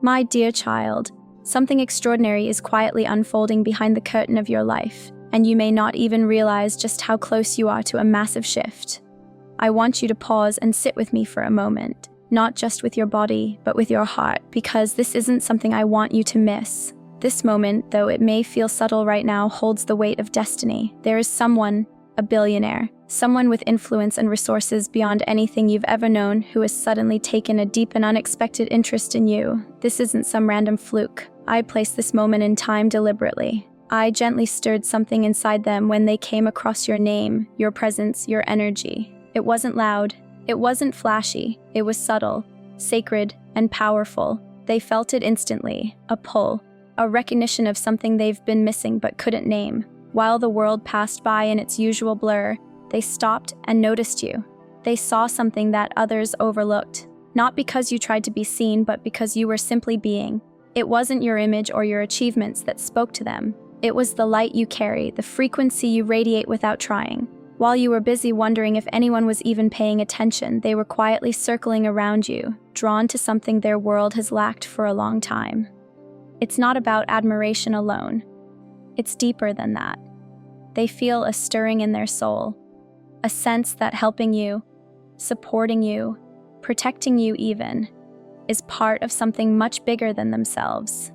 My dear child, something extraordinary is quietly unfolding behind the curtain of your life, and you may not even realize just how close you are to a massive shift. I want you to pause and sit with me for a moment, not just with your body, but with your heart, because this isn't something I want you to miss. This moment, though it may feel subtle right now, holds the weight of destiny. There is someone, a billionaire, someone with influence and resources beyond anything you've ever known, who has suddenly taken a deep and unexpected interest in you. This isn't some random fluke. I placed this moment in time deliberately. I gently stirred something inside them when they came across your name, your presence, your energy. It wasn't loud. It wasn't flashy. It was subtle, sacred, and powerful. They felt it instantly, a pull, a recognition of something they've been missing but couldn't name. While the world passed by in its usual blur, they stopped and noticed you. They saw something that others overlooked, not because you tried to be seen, but because you were simply being. It wasn't your image or your achievements that spoke to them. It was the light you carry, the frequency you radiate without trying. While you were busy wondering if anyone was even paying attention, they were quietly circling around you, drawn to something their world has lacked for a long time. It's not about admiration alone. It's deeper than that. They feel a stirring in their soul, a sense that helping you, supporting you, protecting you even, is part of something much bigger than themselves.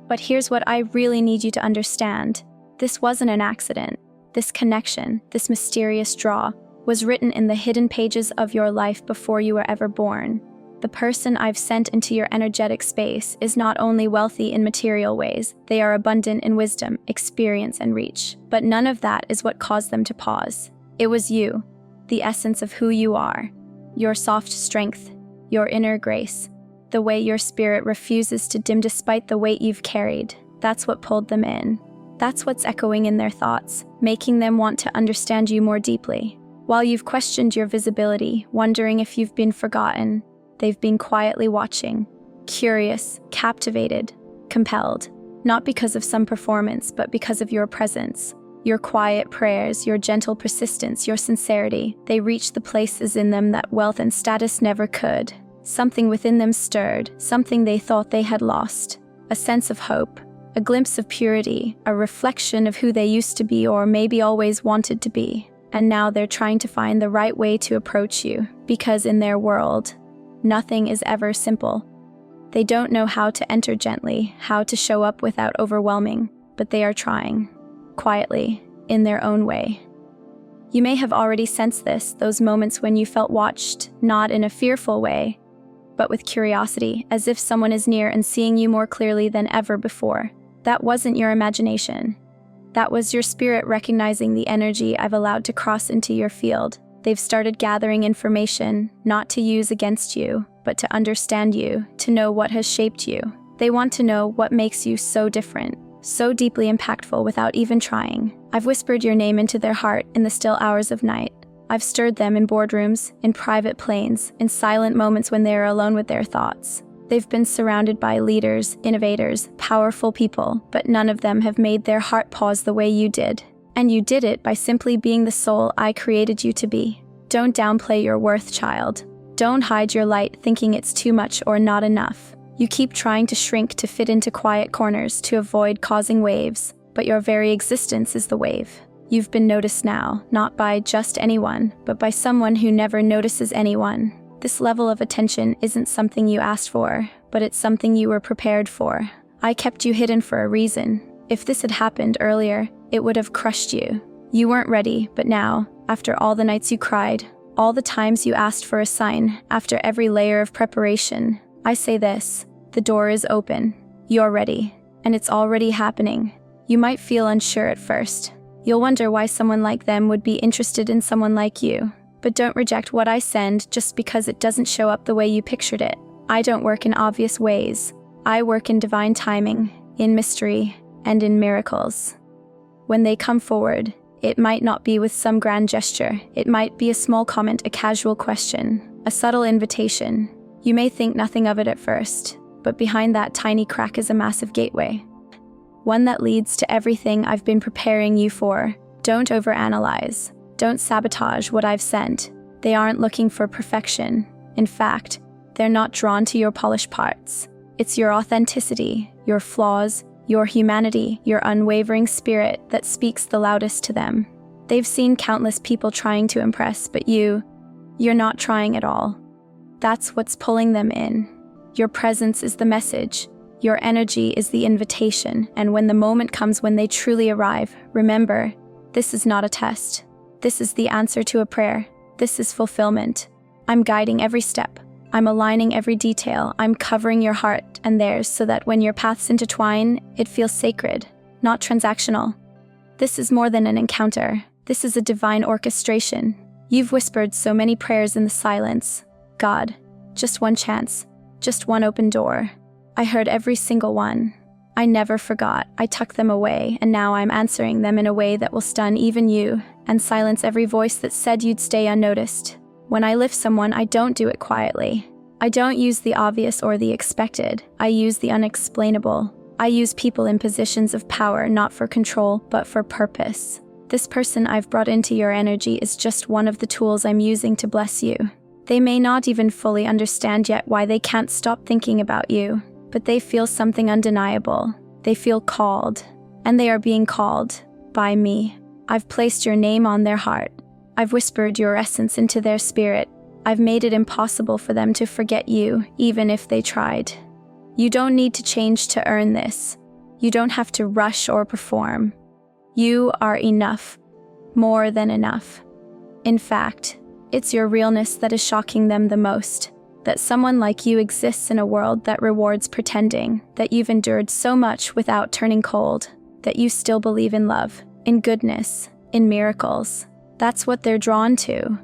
But here's what I really need you to understand. This wasn't an accident. This connection, this mysterious draw, was written in the hidden pages of your life before you were ever born. The person I've sent into your energetic space is not only wealthy in material ways, they are abundant in wisdom, experience, and reach. But none of that is what caused them to pause. It was you, the essence of who you are, your soft strength, your inner grace, the way your spirit refuses to dim despite the weight you've carried. That's what pulled them in. That's what's echoing in their thoughts, making them want to understand you more deeply. While you've questioned your visibility, wondering if you've been forgotten, they've been quietly watching, curious, captivated, compelled, not because of some performance, but because of your presence. Your quiet prayers, your gentle persistence, your sincerity, they reach the places in them that wealth and status never could. Something within them stirred, something they thought they had lost. A sense of hope, a glimpse of purity, a reflection of who they used to be or maybe always wanted to be. And now they're trying to find the right way to approach you, because in their world, nothing is ever simple. They don't know how to enter gently, how to show up without overwhelming, but they are trying, quietly, in their own way. You may have already sensed this, those moments when you felt watched, not in a fearful way, but with curiosity, as if someone is near and seeing you more clearly than ever before. That wasn't your imagination. That was your spirit recognizing the energy I've allowed to cross into your field. They've started gathering information, not to use against you, but to understand you, to know what has shaped you. They want to know what makes you so different, so deeply impactful without even trying. I've whispered your name into their heart in the still hours of night. I've stirred them in boardrooms, in private planes, in silent moments when they are alone with their thoughts. They've been surrounded by leaders, innovators, powerful people, but none of them have made their heart pause the way you did. And you did it by simply being the soul I created you to be. Don't downplay your worth, child. Don't hide your light thinking it's too much or not enough. You keep trying to shrink to fit into quiet corners to avoid causing waves, but your very existence is the wave. You've been noticed now, not by just anyone, but by someone who never notices anyone. This level of attention isn't something you asked for, but it's something you were prepared for. I kept you hidden for a reason. If this had happened earlier, it would have crushed you. You weren't ready, but now, after all the nights you cried, all the times you asked for a sign, after every layer of preparation, I say this: the door is open. You're ready, and it's already happening. You might feel unsure at first. You'll wonder why someone like them would be interested in someone like you. But don't reject what I send just because it doesn't show up the way you pictured it. I don't work in obvious ways. I work in divine timing, in mystery, and in miracles. When they come forward, it might not be with some grand gesture. It might be a small comment, a casual question, a subtle invitation. You may think nothing of it at first, but behind that tiny crack is a massive gateway. One that leads to everything I've been preparing you for. Don't overanalyze. Don't sabotage what I've sent. They aren't looking for perfection. In fact, they're not drawn to your polished parts. It's your authenticity, your flaws, your humanity, your unwavering spirit that speaks the loudest to them. They've seen countless people trying to impress, but you're not trying at all. That's what's pulling them in. Your presence is the message. Your energy is the invitation, and when the moment comes when they truly arrive, remember, this is not a test. This is the answer to a prayer. This is fulfillment. I'm guiding every step. I'm aligning every detail. I'm covering your heart and theirs so that when your paths intertwine, it feels sacred, not transactional. This is more than an encounter. This is a divine orchestration. You've whispered so many prayers in the silence. God, just one chance, just one open door. I heard every single one. I never forgot. I tucked them away, and now I'm answering them in a way that will stun even you and silence every voice that said you'd stay unnoticed. When I lift someone, I don't do it quietly. I don't use the obvious or the expected. I use the unexplainable. I use people in positions of power not for control, but for purpose. This person I've brought into your energy is just one of the tools I'm using to bless you. They may not even fully understand yet why they can't stop thinking about you, but they feel something undeniable. They feel called, and they are being called by me. I've placed your name on their heart. I've whispered your essence into their spirit. I've made it impossible for them to forget you, even if they tried. You don't need to change to earn this. You don't have to rush or perform. You are enough, more than enough. In fact, it's your realness that is shocking them the most, that someone like you exists in a world that rewards pretending, that you've endured so much without turning cold, that you still believe in love, in goodness, in miracles. That's what they're drawn to.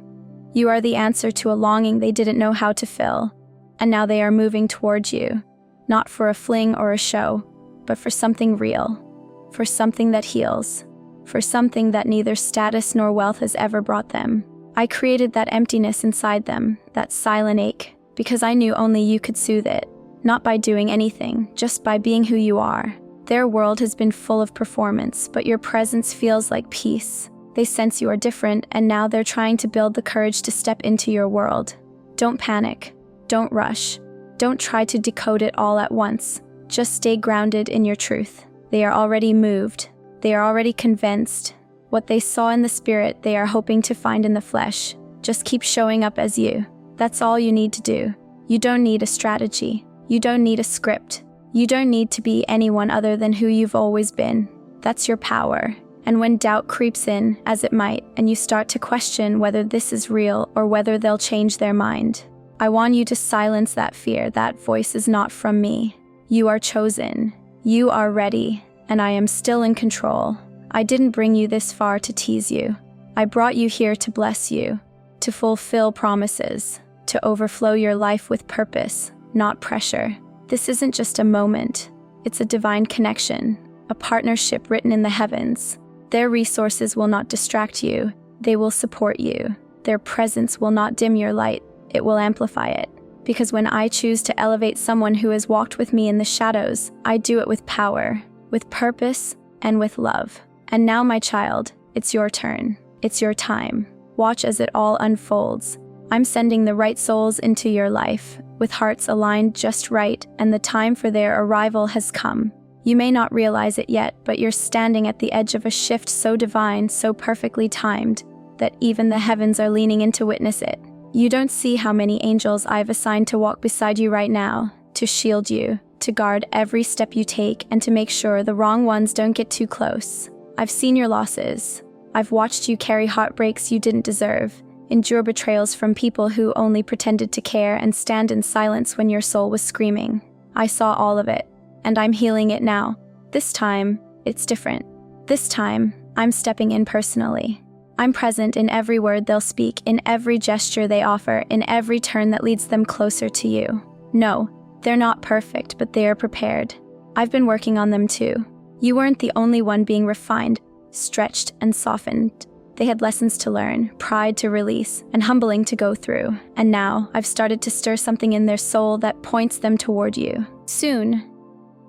You are the answer to a longing they didn't know how to fill, and now they are moving towards you, not for a fling or a show, but for something real, for something that heals, for something that neither status nor wealth has ever brought them. I created that emptiness inside them, that silent ache, because I knew only you could soothe it, not by doing anything, just by being who you are. Their world has been full of performance, but your presence feels like peace. They sense you are different, and now they're trying to build the courage to step into your world. Don't panic. Don't rush. Don't try to decode it all at once. Just stay grounded in your truth. They are already moved. They are already convinced. What they saw in the spirit, they are hoping to find in the flesh. Just keep showing up as you. That's all you need to do. You don't need a strategy. You don't need a script. You don't need to be anyone other than who you've always been. That's your power. And when doubt creeps in, as it might, and you start to question whether this is real or whether they'll change their mind, I want you to silence that fear. That voice is not from me. You are chosen. You are ready, and I am still in control. I didn't bring you this far to tease you. I brought you here to bless you, to fulfill promises, to overflow your life with purpose, not pressure. This isn't just a moment. It's a divine connection, a partnership written in the heavens. Their resources will not distract you. They will support you. Their presence will not dim your light. It will amplify it. Because when I choose to elevate someone who has walked with me in the shadows, I do it with power, with purpose, and with love. And now, my child, it's your turn. It's your time. Watch as it all unfolds. I'm sending the right souls into your life, with hearts aligned just right, and the time for their arrival has come. You may not realize it yet, but you're standing at the edge of a shift so divine, so perfectly timed, that even the heavens are leaning in to witness it. You don't see how many angels I've assigned to walk beside you right now, to shield you, to guard every step you take, and to make sure the wrong ones don't get too close. I've seen your losses. I've watched you carry heartbreaks you didn't deserve, endure betrayals from people who only pretended to care, and stand in silence when your soul was screaming. I saw all of it, and I'm healing it now. This time, it's different. This time, I'm stepping in personally. I'm present in every word they'll speak, in every gesture they offer, in every turn that leads them closer to you. No, they're not perfect, but they are prepared. I've been working on them too. You weren't the only one being refined, stretched, and softened. They had lessons to learn, pride to release, and humbling to go through. And now, I've started to stir something in their soul that points them toward you. Soon,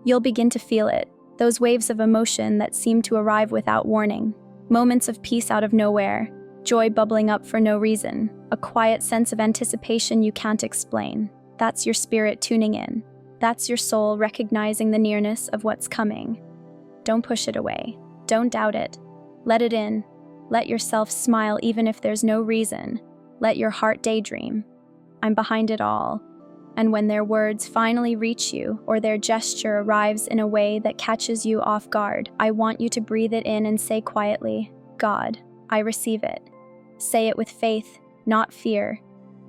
you'll begin to feel it, those waves of emotion that seem to arrive without warning. Moments of peace out of nowhere, joy bubbling up for no reason, a quiet sense of anticipation you can't explain. That's your spirit tuning in. That's your soul recognizing the nearness of what's coming. Don't push it away. Don't doubt it. Let it in. Let yourself smile even if there's no reason. Let your heart daydream. I'm behind it all. And when their words finally reach you, or their gesture arrives in a way that catches you off guard, I want you to breathe it in and say quietly, God, I receive it. Say it with faith, not fear,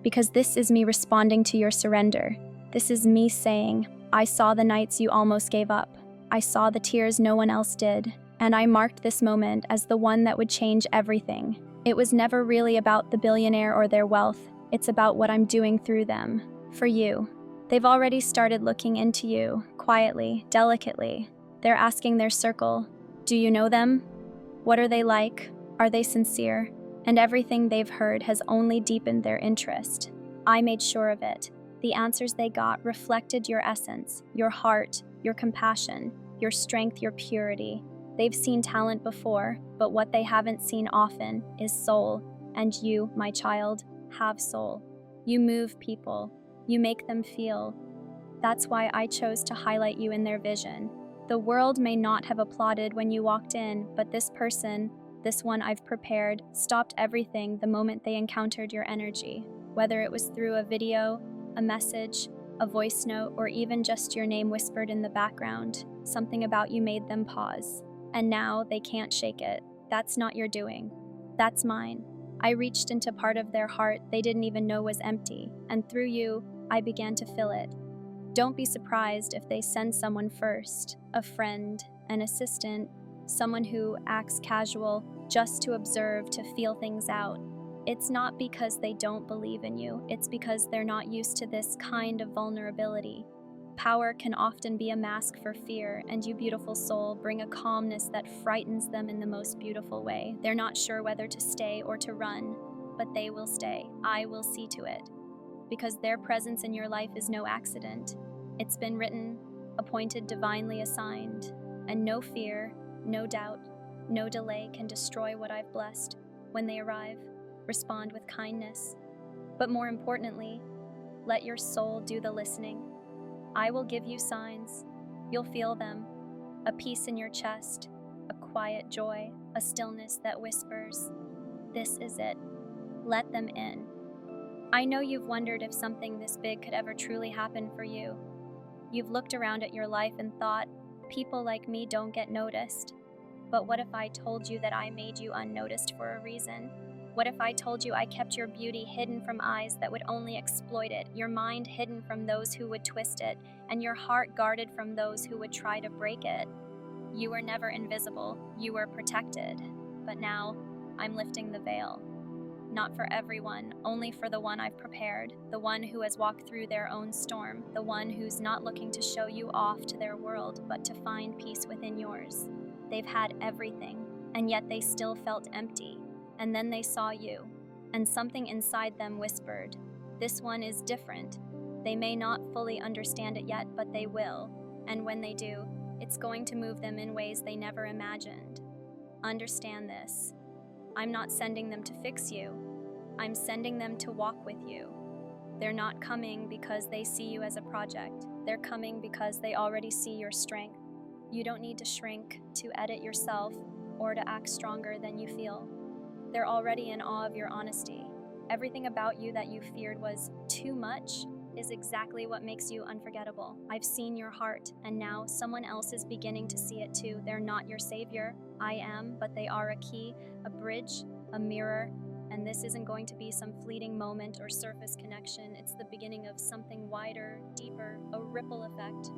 because this is me responding to your surrender. This is me saying, I saw the nights you almost gave up. I saw the tears no one else did, and I marked this moment as the one that would change everything. It was never really about the billionaire or their wealth. It's about what I'm doing through them. For you. They've already started looking into you, quietly, delicately. They're asking their circle, do you know them? What are they like? Are they sincere? And everything they've heard has only deepened their interest. I made sure of it. The answers they got reflected your essence, your heart, your compassion, your strength, your purity. They've seen talent before, but what they haven't seen often is soul. And you, my child, have soul. You move people. You make them feel. That's why I chose to highlight you in their vision. The world may not have applauded when you walked in, but this person, this one I've prepared, stopped everything the moment they encountered your energy. Whether it was through a video, a message, a voice note, or even just your name whispered in the background, something about you made them pause. And now they can't shake it. That's not your doing. That's mine. I reached into part of their heart they didn't even know was empty, and through you, I began to fill it. Don't be surprised if they send someone first, a friend, an assistant, someone who acts casual, just to observe, to feel things out. It's not because they don't believe in you, it's because they're not used to this kind of vulnerability. Power can often be a mask for fear, and you, beautiful soul, bring a calmness that frightens them in the most beautiful way. They're not sure whether to stay or to run, but they will stay. I will see to it. Because their presence in your life is no accident. It's been written, appointed, divinely assigned, and no fear, no doubt, no delay can destroy what I've blessed. When they arrive, respond with kindness. But more importantly, let your soul do the listening. I will give you signs. You'll feel them. A peace in your chest, a quiet joy, a stillness that whispers, this is it. Let them in. I know you've wondered if something this big could ever truly happen for you. You've looked around at your life and thought, people like me don't get noticed. But what if I told you that I made you unnoticed for a reason? What if I told you I kept your beauty hidden from eyes that would only exploit it, your mind hidden from those who would twist it, and your heart guarded from those who would try to break it? You were never invisible, you were protected. But now, I'm lifting the veil. Not for everyone, only for the one I've prepared, the one who has walked through their own storm, the one who's not looking to show you off to their world, but to find peace within yours. They've had everything, and yet they still felt empty. And then they saw you, and something inside them whispered, this one is different. They may not fully understand it yet, but they will. And when they do, it's going to move them in ways they never imagined. Understand this. I'm not sending them to fix you. I'm sending them to walk with you. They're not coming because they see you as a project. They're coming because they already see your strength. You don't need to shrink, to edit yourself, or to act stronger than you feel. They're already in awe of your honesty. Everything about you that you feared was too much is exactly what makes you unforgettable. I've seen your heart, and now someone else is beginning to see it too. They're not your savior. I am, but they are a key, a bridge, a mirror, and this isn't going to be some fleeting moment or surface connection. It's the beginning of something wider, deeper, a ripple effect.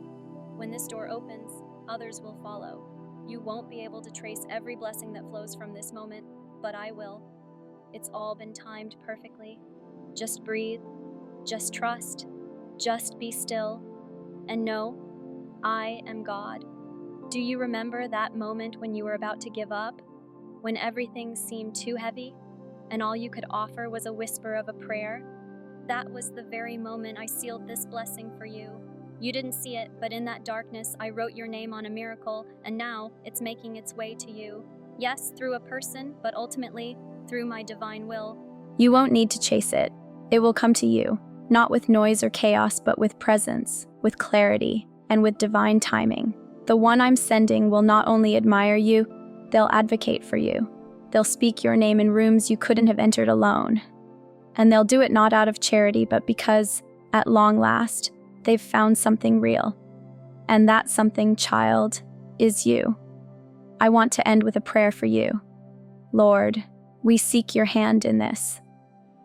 When this door opens, others will follow. You won't be able to trace every blessing that flows from this moment, but I will. It's all been timed perfectly. Just breathe, just trust, just be still, and know, I am God. Do you remember that moment when you were about to give up? When everything seemed too heavy, and all you could offer was a whisper of a prayer? That was the very moment I sealed this blessing for you. You didn't see it, but in that darkness, I wrote your name on a miracle, and now it's making its way to you. Yes, through a person, but ultimately, through my divine will. You won't need to chase it. It will come to you, not with noise or chaos, but with presence, with clarity, and with divine timing. The one I'm sending will not only admire you, they'll advocate for you. They'll speak your name in rooms you couldn't have entered alone. And they'll do it not out of charity, but because, at long last, they've found something real. And that something, child, is you. I want to end with a prayer for you. Lord, we seek your hand in this.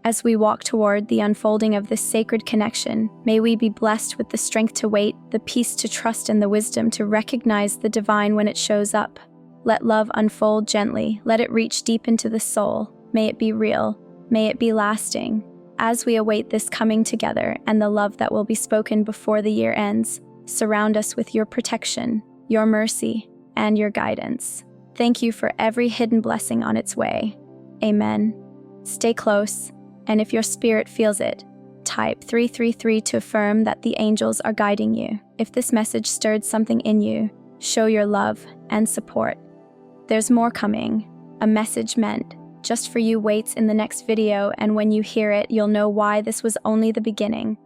As we walk toward the unfolding of this sacred connection, may we be blessed with the strength to wait, the peace to trust, and the wisdom to recognize the divine when it shows up. Let love unfold gently. Let it reach deep into the soul. May it be real. May it be lasting. As we await this coming together and the love that will be spoken before the year ends, surround us with your protection, your mercy, and your guidance. Thank you for every hidden blessing on its way. Amen. Stay close, and if your spirit feels it, type 333 to affirm that the angels are guiding you. If this message stirred something in you, show your love and support. There's more coming. A message meant just for you waits in the next video, and when you hear it, you'll know why this was only the beginning.